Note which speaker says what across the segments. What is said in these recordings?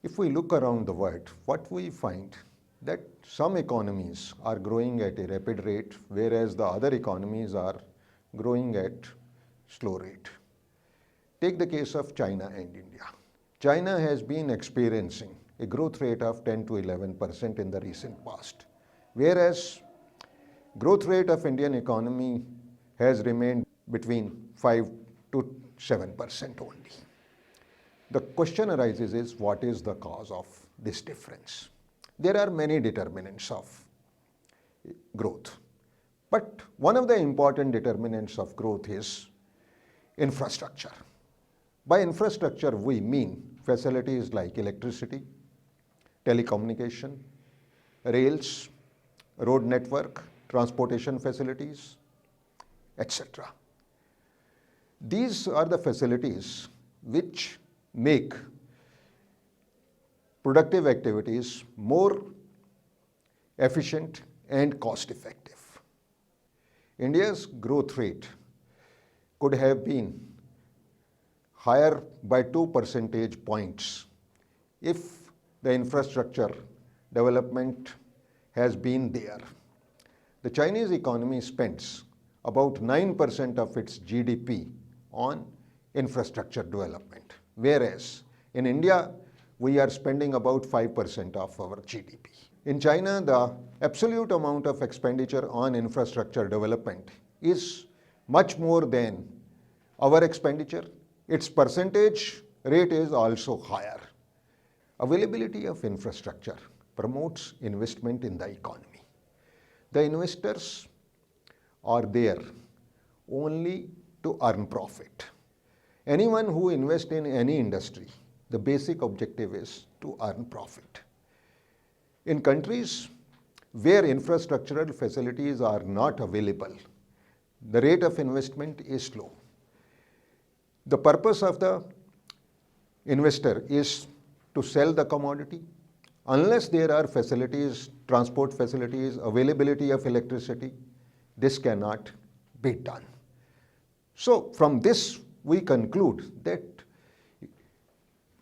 Speaker 1: If we look around the world, what we find that some economies are growing at a rapid rate, whereas the other economies are growing at slow rate. Take the case of China and India. China has been experiencing a growth rate of 10 to 11% in the recent past, whereas growth rate of Indian economy has remained between 5 to 7% only. The question arises is, what is the cause of this difference? There are many determinants of growth, but one of the important determinants of growth is infrastructure. By infrastructure, we mean facilities like electricity, telecommunication, rails, road network, transportation facilities, etc. These are the facilities which make productive activities more efficient and cost-effective. India's growth rate could have been higher by 2 percentage points if the infrastructure development has been there. The Chinese economy spends about 9% of its GDP on infrastructure development, whereas in India, we are spending about 5% of our GDP. In China, the absolute amount of expenditure on infrastructure development is much more than our expenditure. Its percentage rate is also higher. Availability of infrastructure promotes investment in the economy. The investors are there only to earn profit. Anyone who invests in any industry, the basic objective is to earn profit. In countries where infrastructural facilities are not available, the rate of investment is low. The purpose of the investor is to sell the commodity. Unless there are facilities, transport facilities, availability of electricity, this cannot be done. So from this, we conclude that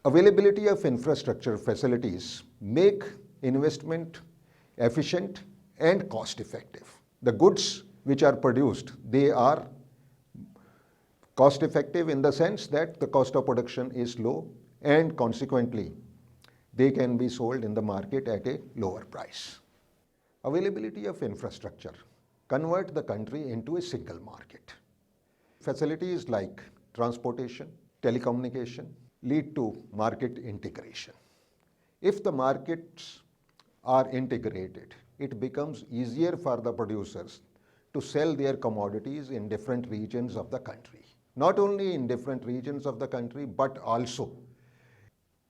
Speaker 1: availability of infrastructure facilities make investment efficient and cost-effective. The goods which are produced, they are cost-effective in the sense that the cost of production is low, and consequently, they can be sold in the market at a lower price. Availability of infrastructure convert the country into a single market. Facilities like transportation, telecommunication lead to market integration. If the markets are integrated, it becomes easier for the producers to sell their commodities in different regions of the country. Not only in different regions of the country, but also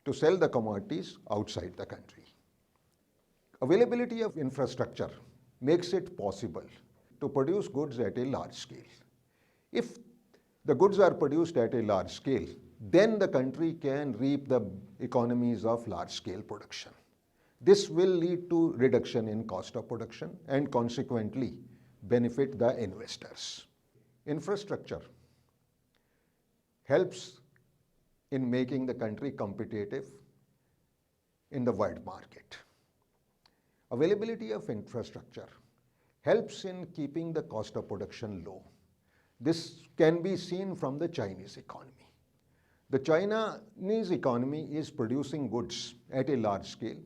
Speaker 1: to sell the commodities outside the country. Availability of infrastructure makes it possible to produce goods at a large scale. If the goods are produced at a large scale, then the country can reap the economies of large-scale production. This will lead to reduction in cost of production and consequently benefit the investors. Infrastructure helps in making the country competitive in the world market. Availability of infrastructure helps in keeping the cost of production low. This can be seen from the Chinese economy. The Chinese economy is producing goods at a large scale.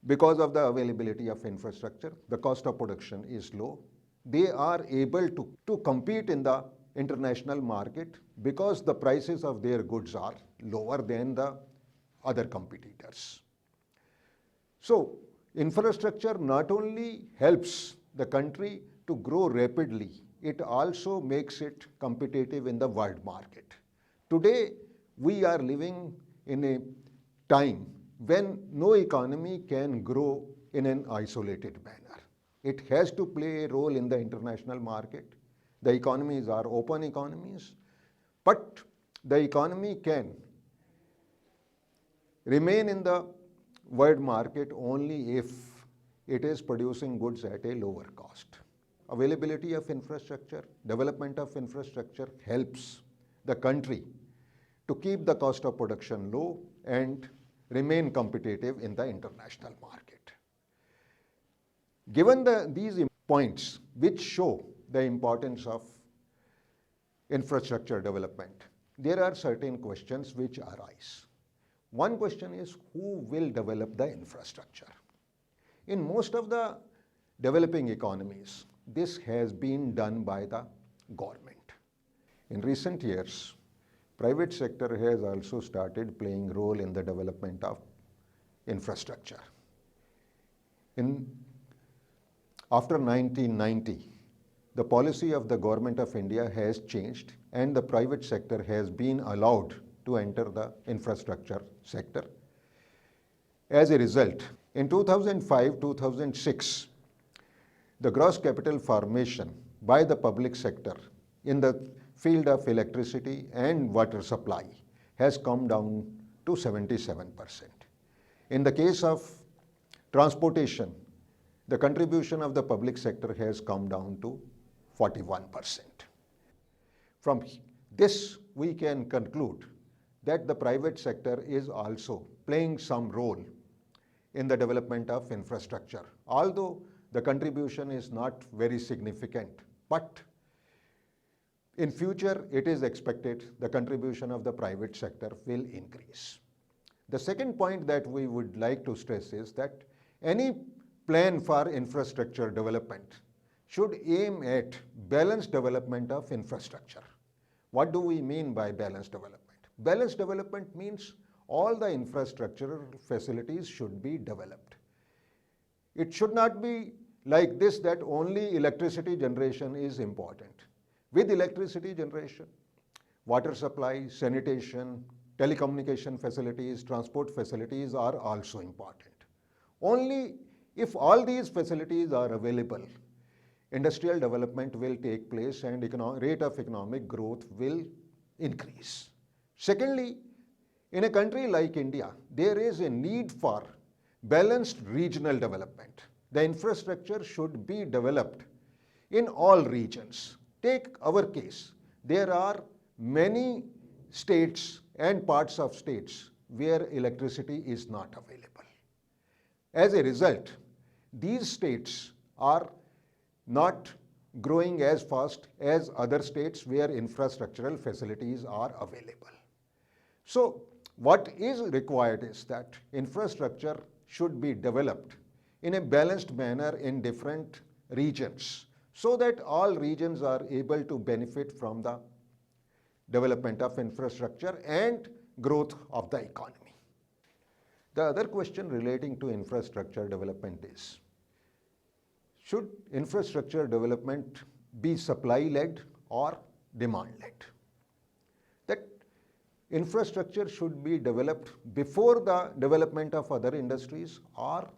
Speaker 1: Because of the availability of infrastructure, the cost of production is low. They are able to compete in the international market because the prices of their goods are lower than the other competitors. So, infrastructure not only helps the country to grow rapidly, it also makes it competitive in the world market. Today, we are living in a time when no economy can grow in an isolated manner. It has to play a role in the international market. The economies are open economies, but the economy can remain in the world market only if it is producing goods at a lower cost. Availability of infrastructure, development of infrastructure helps the country to keep the cost of production low and remain competitive in the international market. Given these points which show the importance of infrastructure development, there are certain questions which arise. One question is, who will develop the infrastructure? In most of the developing economies, this has been done by the government. In recent years, private sector has also started playing a role in the development of infrastructure. After 1990, the policy of the government of India has changed and the private sector has been allowed to enter the infrastructure sector. As a result, in 2005-2006, the gross capital formation by the public sector in the field of electricity and water supply has come down to 77%. In the case of transportation, the contribution of the public sector has come down to 41%. From this, we can conclude that the private sector is also playing some role in the development of infrastructure, although the contribution is not very significant. But in future, it is expected the contribution of the private sector will increase. The second point that we would like to stress is that any plan for infrastructure development should aim at balanced development of infrastructure. What do we mean by balanced development? Balanced development means all the infrastructural facilities should be developed. It should not be like this that only electricity generation is important. With electricity generation, water supply, sanitation, telecommunication facilities, transport facilities are also important. Only if all these facilities are available, industrial development will take place and rate of economic growth will increase. Secondly, in a country like India, there is a need for balanced regional development. The infrastructure should be developed in all regions. Take our case. There are many states and parts of states where electricity is not available. As a result, these states are not growing as fast as other states where infrastructural facilities are available. So, what is required is that infrastructure should be developed in a balanced manner in different regions so that all regions are able to benefit from the development of infrastructure and growth of the economy. The other question relating to infrastructure development is, should infrastructure development be supply-led or demand-led? That infrastructure should be developed before the development of other industries, or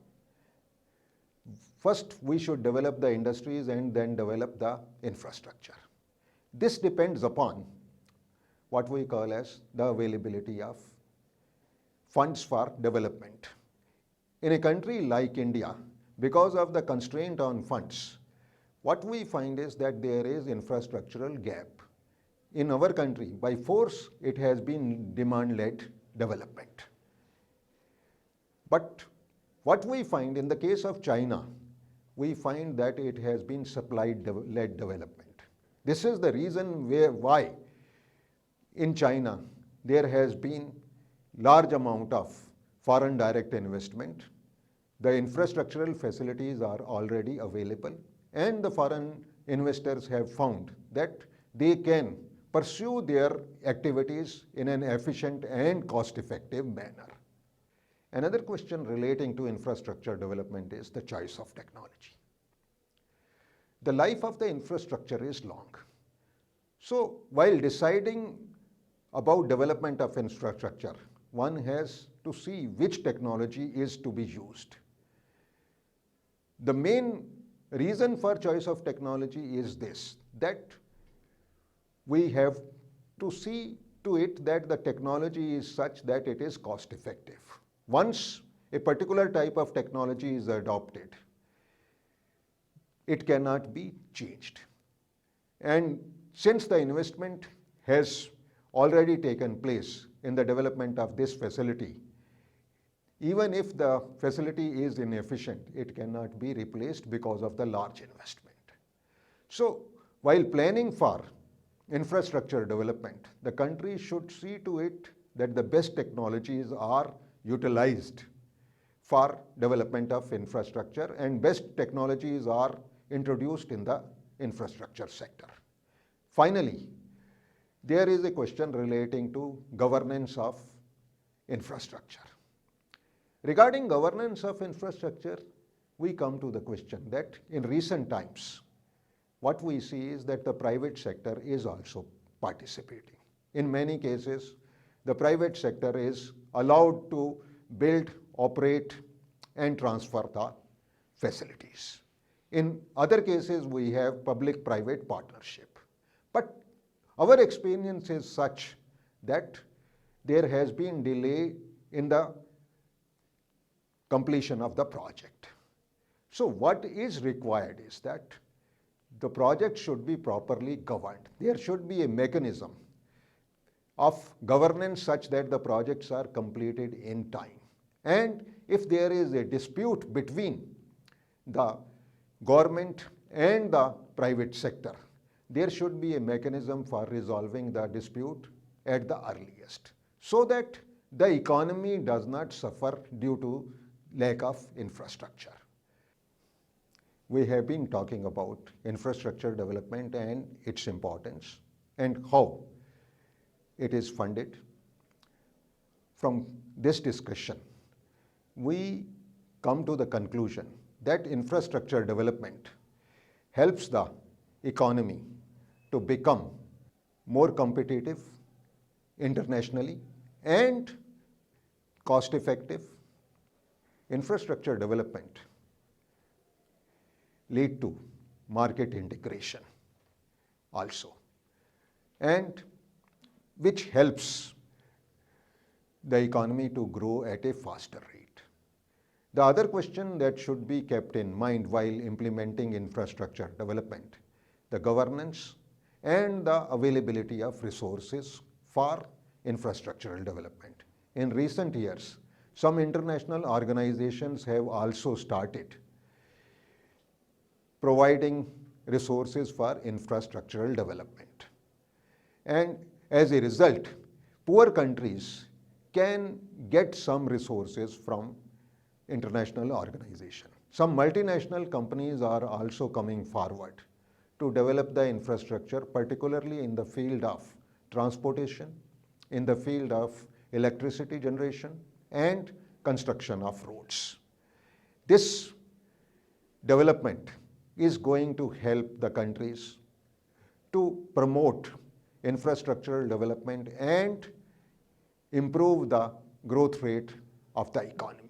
Speaker 1: first we should develop the industries and then develop the infrastructure. This depends upon what we call as the availability of funds for development. In a country like India, because of the constraint on funds, what we find is that there is infrastructural gap. In our country, by force, it has been demand-led development. But what we find in the case of China, we find that it has been supply-led development. This is the reason why in China there has been large amount of foreign direct investment. The infrastructural facilities are already available and the foreign investors have found that they can pursue their activities in an efficient and cost-effective manner. Another question relating to infrastructure development is the choice of technology. The life of the infrastructure is long. So while deciding about development of infrastructure, one has to see which technology is to be used. The main reason for choice of technology is this, that we have to see to it that the technology is such that it is cost effective. Once a particular type of technology is adopted, it cannot be changed. And since the investment has already taken place in the development of this facility, Even if the facility is inefficient, it cannot be replaced because of the large investment. So, while planning for infrastructure development, the country should see to it that the best technologies are utilized for development of infrastructure and best technologies are introduced in the infrastructure sector. Finally, there is a question relating to governance of infrastructure. Regarding governance of infrastructure, we come to the question that in recent times, what we see is that the private sector is also participating. In many cases, the private sector is allowed to build, operate, and transfer the facilities. In other cases, we have public-private partnership. But our experience is such that there has been delay in the completion of the project. So what is required is that the project should be properly governed. There should be a mechanism of governance such that the projects are completed in time. And if there is a dispute between the government and the private sector, there should be a mechanism for resolving the dispute at the earliest, so that the economy does not suffer due to lack of infrastructure. We have been talking about infrastructure development and its importance and how it is funded. From this discussion, we come to the conclusion that infrastructure development helps the economy to become more competitive internationally and cost effective. Infrastructure development lead to market integration also, and which helps the economy to grow at a faster rate. The other question that should be kept in mind while implementing infrastructure development, the governance and the availability of resources for infrastructural development. In recent years, some international organizations have also started providing resources for infrastructural development. And as a result, poor countries can get some resources from international organizations. Some multinational companies are also coming forward to develop the infrastructure, particularly in the field of transportation, in the field of electricity generation, and construction of roads. This development is going to help the countries to promote infrastructural development and improve the growth rate of the economy.